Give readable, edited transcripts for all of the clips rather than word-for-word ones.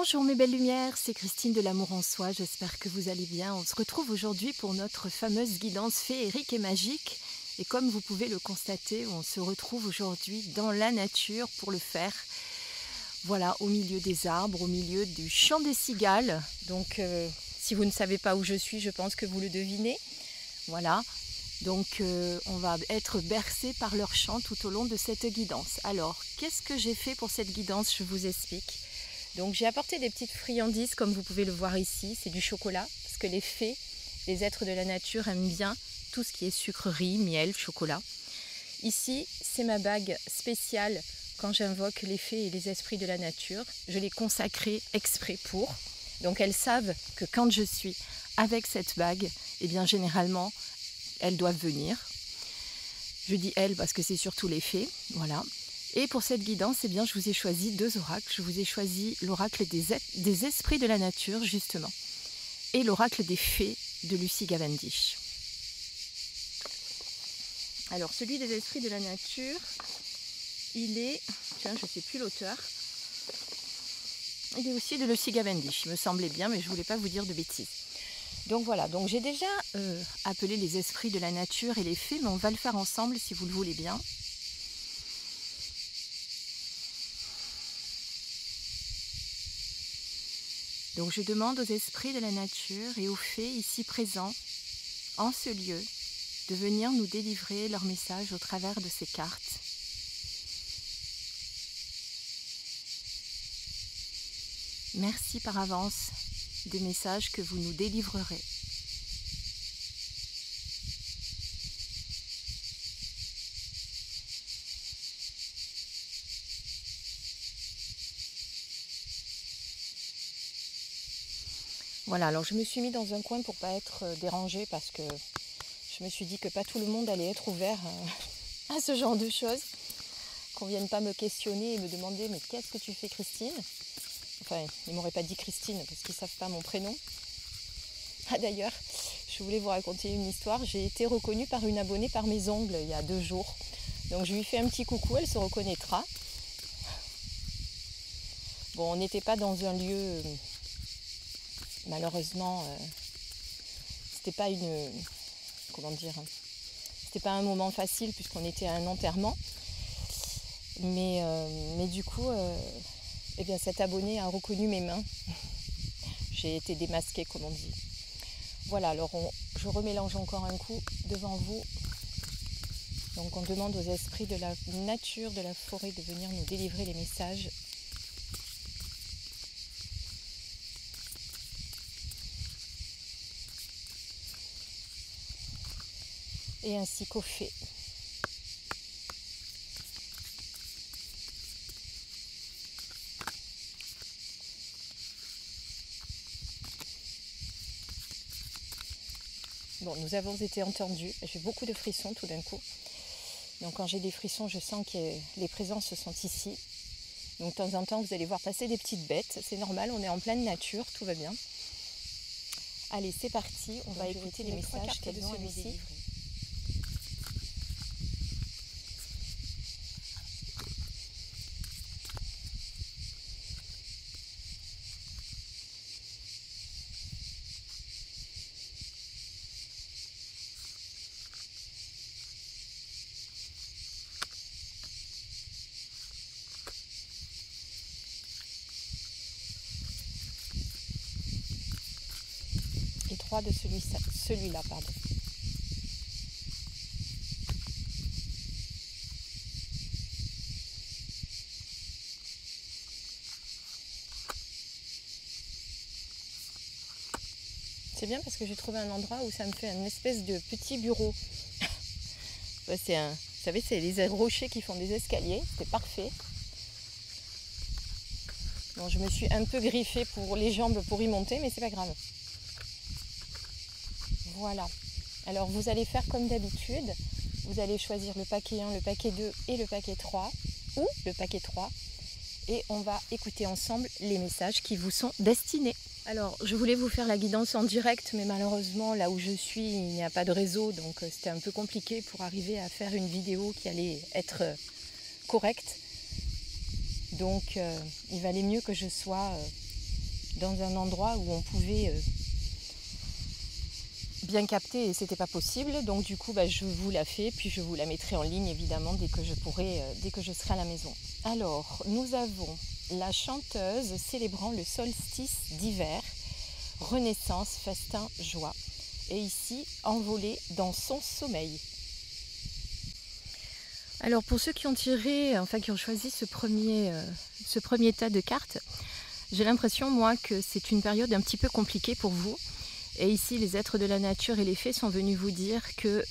Bonjour mes belles lumières, c'est Christine de l'Amour en Soi, j'espère que vous allez bien. On se retrouve aujourd'hui pour notre fameuse guidance féerique et magique. Et comme vous pouvez le constater, on se retrouve aujourd'hui dans la nature pour le faire. Voilà, au milieu des arbres, au milieu du chant des cigales. Donc si vous ne savez pas où je suis, je pense que vous le devinez. Voilà, donc on va être bercé par leur chant tout au long de cette guidance. Alors, qu'est-ce que j'ai fait pour cette guidance? Je vous explique. Donc j'ai apporté des petites friandises comme vous pouvez le voir ici, c'est du chocolat parce que les fées, les êtres de la nature aiment bien tout ce qui est sucrerie, miel, chocolat. Ici c'est ma bague spéciale quand j'invoque les fées et les esprits de la nature. Je l'ai consacrée exprès pour. Donc elles savent que quand je suis avec cette bague, eh bien généralement elles doivent venir. Je dis elles parce que c'est surtout les fées, voilà. Et pour cette guidance, eh bien, je vous ai choisi deux oracles. Je vous ai choisi l'oracle des esprits de la nature, justement, et l'oracle des fées de Lucy Cavendish. Alors, celui des esprits de la nature, il est... Tiens, je ne sais plus l'auteur. Il est aussi de Lucy Cavendish. Il me semblait bien, mais je ne voulais pas vous dire de bêtises. Donc voilà, donc j'ai déjà appelé les esprits de la nature et les fées, mais on va le faire ensemble si vous le voulez bien. Donc je demande aux esprits de la nature et aux fées ici présents, en ce lieu, de venir nous délivrer leur message au travers de ces cartes. Merci par avance des messages que vous nous délivrerez. Voilà, alors je me suis mis dans un coin pour ne pas être dérangée parce que je me suis dit que pas tout le monde allait être ouvert à ce genre de choses. Qu'on ne vienne pas me questionner et me demander « mais qu'est-ce que tu fais Christine ?» Enfin, ils ne m'auraient pas dit Christine parce qu'ils ne savent pas mon prénom. Ah d'ailleurs, je voulais vous raconter une histoire. J'ai été reconnue par une abonnée par mes ongles il y a 2 jours. Donc je lui fais un petit coucou, elle se reconnaîtra. Bon, on n'était pas dans un lieu... Malheureusement, c'était pas une... Comment dire, c'était pas un moment facile puisqu'on était à un enterrement. Mais du coup, eh bien, cet abonné a reconnu mes mains. J'ai été démasquée, comme on dit. Voilà, alors je remélange encore un coup devant vous. Donc on demande aux esprits de la nature, de la forêt, de venir nous délivrer les messages. Et ainsi qu'aux fées. Bon, nous avons été entendus. J'ai beaucoup de frissons tout d'un coup. Donc quand j'ai des frissons, je sens que les présences sont ici. Donc de temps en temps, vous allez voir passer des petites bêtes. C'est normal, on est en pleine nature, tout va bien. Allez, c'est parti. On va écouter les messages qu'elles ont à nous délivrer. Et 3 de celui-là, pardon. C'est bien parce que j'ai trouvé un endroit où ça me fait une espèce de petit bureau. Vous savez, c'est les rochers qui font des escaliers, c'était parfait. Bon, je me suis un peu griffée pour les jambes pour y monter, mais c'est pas grave. Voilà. Alors vous allez faire comme d'habitude. Vous allez choisir le paquet 1, le paquet 2 et le paquet 3. Ou le paquet 3. Et on va écouter ensemble les messages qui vous sont destinés. Alors, je voulais vous faire la guidance en direct, mais malheureusement, là où je suis, il n'y a pas de réseau. Donc c'était un peu compliqué pour arriver à faire une vidéo qui allait être correcte. Donc il valait mieux que je sois dans un endroit où on pouvait bien capter et c'était pas possible. Donc du coup je vous la fais, puis je vous la mettrai en ligne évidemment dès que je serai à la maison. Alors nous avons la chanteuse célébrant le solstice d'hiver, renaissance, festin, joie. Et ici, envolée dans son sommeil. Alors pour ceux qui ont choisi ce premier tas de cartes, j'ai l'impression moi que c'est une période un petit peu compliquée pour vous. Et ici les êtres de la nature et les fées sont venus vous dire que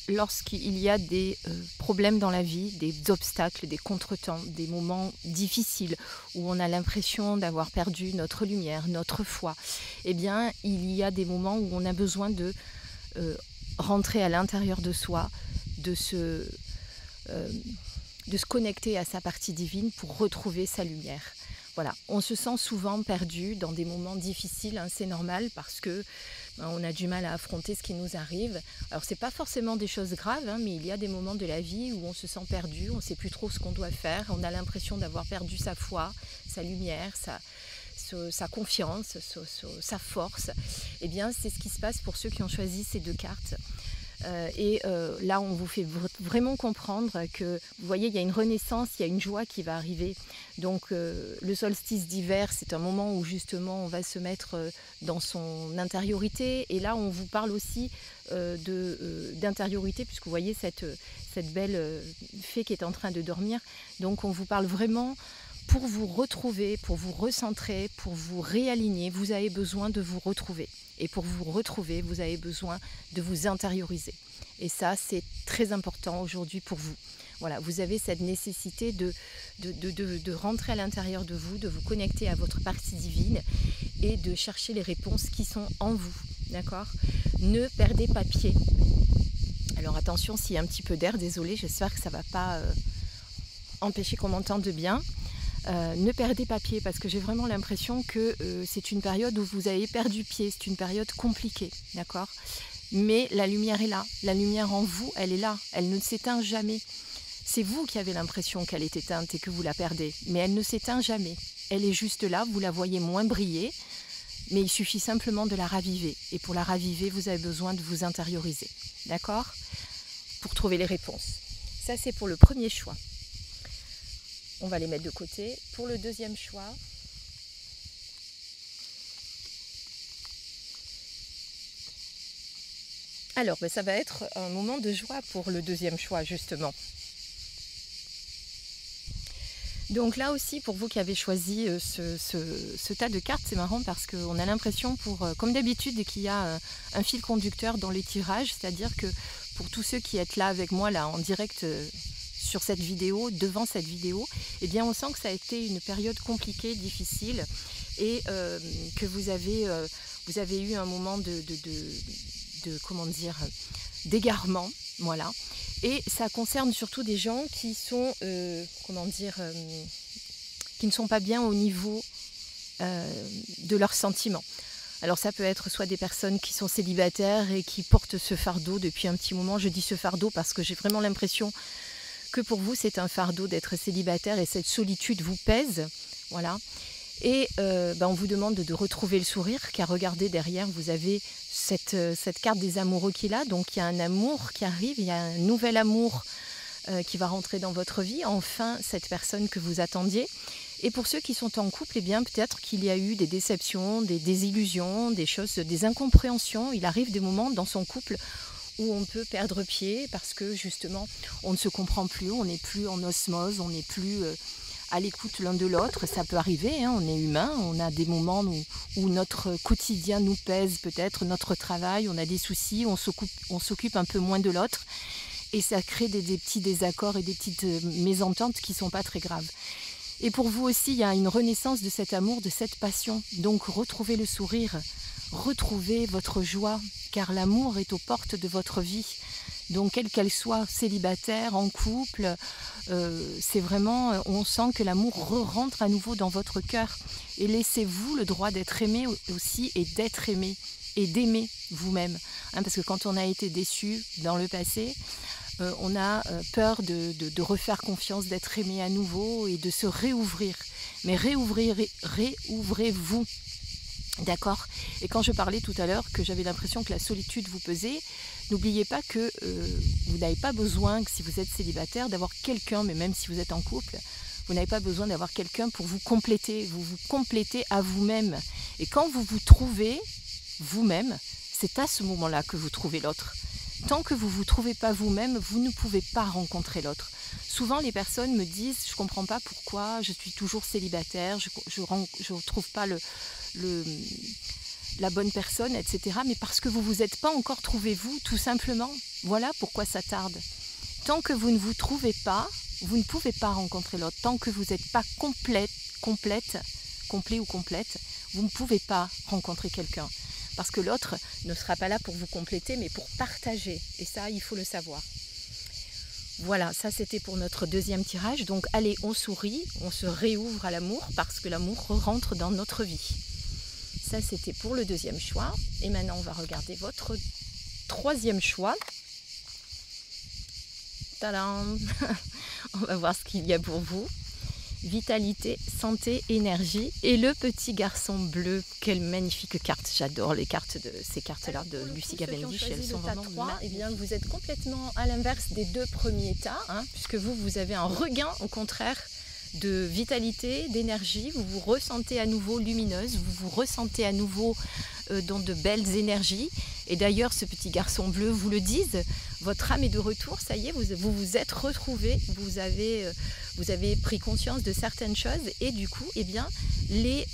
lorsqu'il y a des problèmes dans la vie, des obstacles, des contretemps, des moments difficiles où on a l'impression d'avoir perdu notre lumière, notre foi, eh bien il y a des moments où on a besoin de rentrer à l'intérieur de soi, de se connecter à sa partie divine pour retrouver sa lumière. Voilà, on se sent souvent perdu dans des moments difficiles, hein, c'est normal parce que on a du mal à affronter ce qui nous arrive. Alors c'est pas forcément des choses graves, hein, mais il y a des moments de la vie où on se sent perdu, on ne sait plus trop ce qu'on doit faire, on a l'impression d'avoir perdu sa foi, sa lumière, sa confiance, sa force. Eh bien c'est ce qui se passe pour ceux qui ont choisi ces deux cartes. Là on vous fait vraiment comprendre que vous voyez il y a une renaissance, il y a une joie qui va arriver. Donc le solstice d'hiver c'est un moment où justement on va se mettre dans son intériorité, et là on vous parle aussi d'intériorité, puisque vous voyez cette belle fée qui est en train de dormir. Donc on vous parle vraiment pour vous retrouver, pour vous recentrer, pour vous réaligner. Vous avez besoin de vous retrouver. Et pour vous retrouver, vous avez besoin de vous intérioriser. Et ça, c'est très important aujourd'hui pour vous. Voilà, vous avez cette nécessité de rentrer à l'intérieur de vous, de vous connecter à votre partie divine et de chercher les réponses qui sont en vous. D'accord ? Ne perdez pas pied. Alors attention, s'il y a un petit peu d'air, désolé, j'espère que ça ne va pas empêcher qu'on m'entende bien. Ne perdez pas pied, parce que j'ai vraiment l'impression que c'est une période où vous avez perdu pied, c'est une période compliquée, d'accord ? Mais la lumière est là, la lumière en vous, elle est là, elle ne s'éteint jamais. C'est vous qui avez l'impression qu'elle est éteinte et que vous la perdez, mais elle ne s'éteint jamais. Elle est juste là, vous la voyez moins briller, mais il suffit simplement de la raviver. Et pour la raviver, vous avez besoin de vous intérioriser, d'accord ? Pour trouver les réponses. Ça, c'est pour le premier choix. On va les mettre de côté. Pour le deuxième choix, alors ça va être un moment de joie pour le deuxième choix justement. Donc là aussi, pour vous qui avez choisi ce tas de cartes, c'est marrant parce qu'on a l'impression, comme d'habitude, qu'il y a un fil conducteur dans les tirages, c'est-à-dire que pour tous ceux qui êtes là avec moi là en direct sur cette vidéo, devant cette vidéo, eh bien on sent que ça a été une période compliquée, difficile, et que vous avez eu un moment d'égarement, voilà. Et ça concerne surtout des gens qui sont, qui ne sont pas bien au niveau de leurs sentiments. Alors ça peut être soit des personnes qui sont célibataires et qui portent ce fardeau depuis un petit moment. Je dis ce fardeau parce que j'ai vraiment l'impression que pour vous c'est un fardeau d'être célibataire et cette solitude vous pèse, voilà. Et on vous demande de retrouver le sourire, car regardez derrière, vous avez cette carte des amoureux qui est là, donc il y a un amour qui arrive, il y a un nouvel amour qui va rentrer dans votre vie, enfin cette personne que vous attendiez. Et pour ceux qui sont en couple, eh bien peut-être qu'il y a eu des déceptions, des désillusions, des choses, des incompréhensions. Il arrive des moments dans son couple où on peut perdre pied parce que justement on ne se comprend plus, on n'est plus en osmose, on n'est plus à l'écoute l'un de l'autre. Ça peut arriver, hein, on est humain, on a des moments où notre quotidien nous pèse, peut-être notre travail, on a des soucis, on s'occupe un peu moins de l'autre et ça crée des petits désaccords et des petites mésententes qui ne sont pas très graves. Et pour vous aussi, il y a une renaissance de cet amour, de cette passion. Donc retrouvez le sourire, retrouvez votre joie, car l'amour est aux portes de votre vie. Donc quelle qu'elle soit, célibataire, en couple, c'est vraiment, on sent que l'amour rentre à nouveau dans votre cœur. Et laissez-vous le droit d'être aimé aussi, et d'être aimé, et d'aimer vous-même. Hein, parce que quand on a été déçu dans le passé, on a peur de refaire confiance, d'être aimé à nouveau et de se réouvrir. Mais réouvrez-vous. D'accord? Et quand je parlais tout à l'heure que j'avais l'impression que la solitude vous pesait, n'oubliez pas que vous n'avez pas besoin, que si vous êtes célibataire, d'avoir quelqu'un, mais même si vous êtes en couple, vous n'avez pas besoin d'avoir quelqu'un pour vous compléter. Vous vous complétez à vous-même. Et quand vous vous trouvez vous-même, c'est à ce moment-là que vous trouvez l'autre. Tant que vous ne vous trouvez pas vous-même, vous ne pouvez pas rencontrer l'autre. Souvent, les personnes me disent « je ne comprends pas pourquoi je suis toujours célibataire, je ne trouve pas la bonne personne, etc. » Mais parce que vous ne vous êtes pas encore trouvé vous, tout simplement. Voilà pourquoi ça tarde. Tant que vous ne vous trouvez pas, vous ne pouvez pas rencontrer l'autre. Tant que vous n'êtes pas complet ou complète, vous ne pouvez pas rencontrer quelqu'un. Parce que l'autre ne sera pas là pour vous compléter, mais pour partager. Et ça, il faut le savoir. Voilà, ça c'était pour notre deuxième tirage. Donc allez, on sourit, on se réouvre à l'amour, parce que l'amour rentre dans notre vie. Ça c'était pour le deuxième choix. Et maintenant, on va regarder votre troisième choix. Tadam! On va voir ce qu'il y a pour vous. Vitalité, santé, énergie et le petit garçon bleu. Quelle magnifique carte. J'adore les cartes ces cartes-là de Lucie Cavendish. Elles sont vraiment magnifiques. Eh bien, vous êtes complètement à l'inverse des deux premiers tas, puisque vous avez un regain, au contraire, de vitalité, d'énergie. Vous vous ressentez à nouveau lumineuse, vous vous ressentez à nouveau dans de belles énergies. Et d'ailleurs, ce petit garçon bleu vous le dise, votre âme est de retour, ça y est, vous vous êtes retrouvé, vous avez pris conscience de certaines choses et du coup, eh bien, les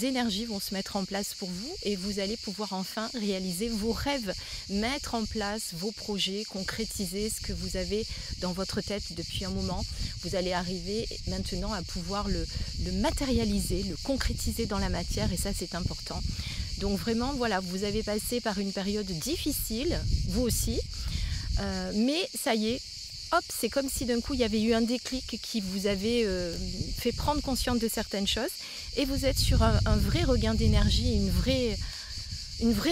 énergies vont se mettre en place pour vous et vous allez pouvoir enfin réaliser vos rêves, mettre en place vos projets, concrétiser ce que vous avez dans votre tête depuis un moment. Vous allez arriver maintenant à pouvoir le matérialiser, le concrétiser dans la matière et ça, c'est important. Donc vraiment, voilà, vous avez passé par une période difficile, vous aussi, mais ça y est, hop, c'est comme si d'un coup il y avait eu un déclic qui vous avait fait prendre conscience de certaines choses et vous êtes sur un vrai regain d'énergie, une vraie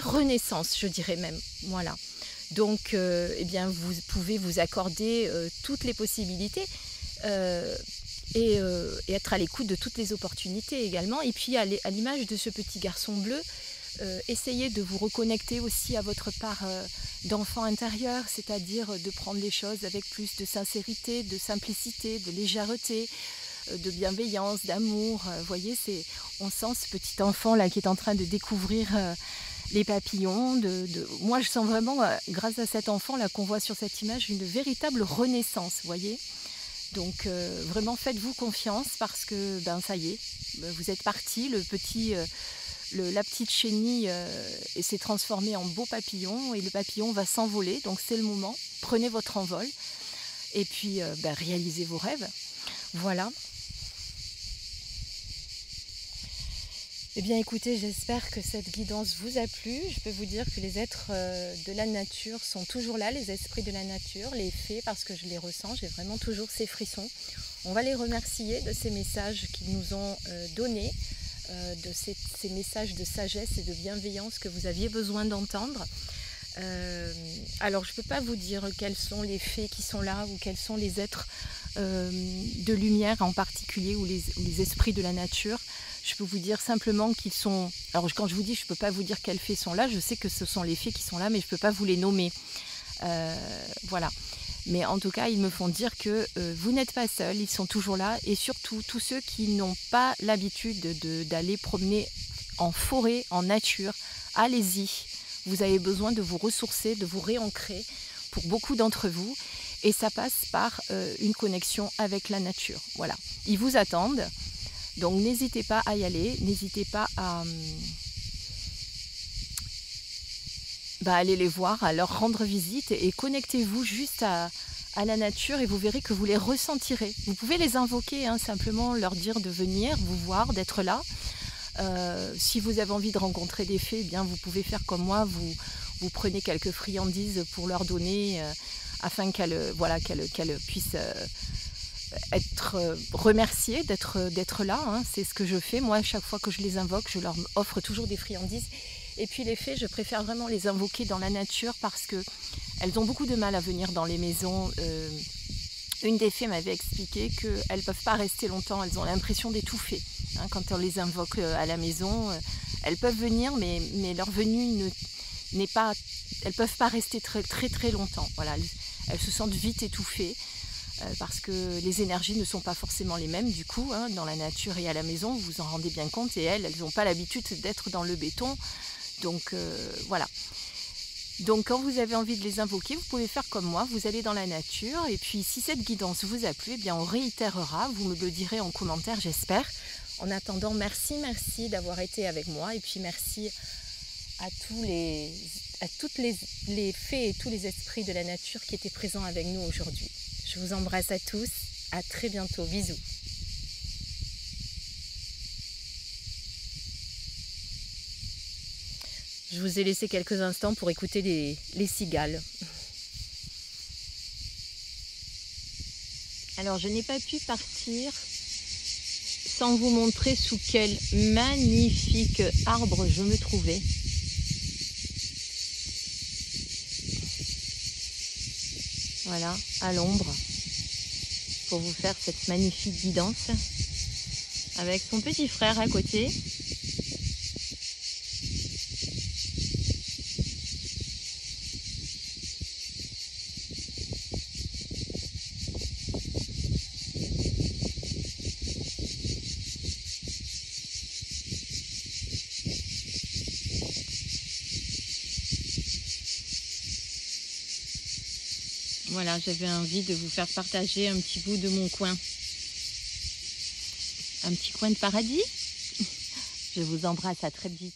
renaissance, je dirais même, voilà. Donc, eh bien, vous pouvez vous accorder toutes les possibilités et être à l'écoute de toutes les opportunités également. Et puis, à l'image de ce petit garçon bleu, essayez de vous reconnecter aussi à votre part d'enfant intérieur, c'est-à-dire de prendre les choses avec plus de sincérité, de simplicité, de légèreté, de bienveillance, d'amour. Vous voyez, on sent ce petit enfant là qui est en train de découvrir les papillons. Moi, je sens vraiment, grâce à cet enfant là qu'on voit sur cette image, une véritable renaissance, vous voyez. Donc vraiment, faites-vous confiance parce que ça y est, vous êtes parti, la petite chenille s'est transformée en beau papillon et le papillon va s'envoler, donc c'est le moment. Prenez votre envol et puis réalisez vos rêves. Voilà. Eh bien écoutez, j'espère que cette guidance vous a plu. Je peux vous dire que les êtres de la nature sont toujours là, les esprits de la nature, les fées, parce que je les ressens, j'ai vraiment toujours ces frissons. On va les remercier de ces messages qu'ils nous ont donnés, de ces messages de sagesse et de bienveillance que vous aviez besoin d'entendre. Alors je ne peux pas vous dire quels sont les fées qui sont là ou quels sont les êtres de lumière en particulier ou les esprits de la nature. Je peux vous dire simplement qu'ils sont... Alors quand je vous dis je ne peux pas vous dire quelles fées sont là, je sais que ce sont les fées qui sont là mais je ne peux pas vous les nommer. Voilà. Mais en tout cas, ils me font dire que vous n'êtes pas seuls, ils sont toujours là. Et surtout, tous ceux qui n'ont pas l'habitude d'aller promener en forêt, en nature, allez-y. Vous avez besoin de vous ressourcer, de vous réancrer pour beaucoup d'entre vous. Et ça passe par une connexion avec la nature. Voilà. Ils vous attendent. Donc n'hésitez pas à y aller, n'hésitez pas à... aller les voir, à leur rendre visite et connectez-vous juste à la nature et vous verrez que vous les ressentirez. Vous pouvez les invoquer, simplement leur dire de venir, vous voir, d'être là. Si vous avez envie de rencontrer des fées, eh bien vous pouvez faire comme moi, vous prenez quelques friandises pour leur donner afin qu'elles puissent être remerciées d'être là. C'est ce que je fais. Moi, à chaque fois que je les invoque, je leur offre toujours des friandises. Et puis les fées, je préfère vraiment les invoquer dans la nature parce que elles ont beaucoup de mal à venir dans les maisons. Une des fées m'avait expliqué qu'elles ne peuvent pas rester longtemps, elles ont l'impression d'étouffer. Hein, quand on les invoque à la maison, elles peuvent venir, mais leur venue n'est pas... Elles ne peuvent pas rester très longtemps. Voilà, elles se sentent vite étouffées parce que les énergies ne sont pas forcément les mêmes du coup, hein, dans la nature et à la maison, vous vous en rendez bien compte, et elles n'ont pas l'habitude d'être dans le béton. Donc voilà. Donc quand vous avez envie de les invoquer, vous pouvez faire comme moi, vous allez dans la nature, et puis si cette guidance vous a plu, eh bien on réitérera, vous me le direz en commentaire, j'espère. En attendant, merci d'avoir été avec moi, et puis merci à toutes les fées et tous les esprits de la nature qui étaient présents avec nous aujourd'hui. Je vous embrasse à tous, à très bientôt, bisous. Je vous ai laissé quelques instants pour écouter les cigales. Alors je n'ai pas pu partir sans vous montrer sous quel magnifique arbre je me trouvais. Voilà, à l'ombre, pour vous faire cette magnifique guidance, avec son petit frère à côté. Voilà, j'avais envie de vous faire partager un petit bout de mon coin. Un petit coin de paradis. Je vous embrasse, à très vite.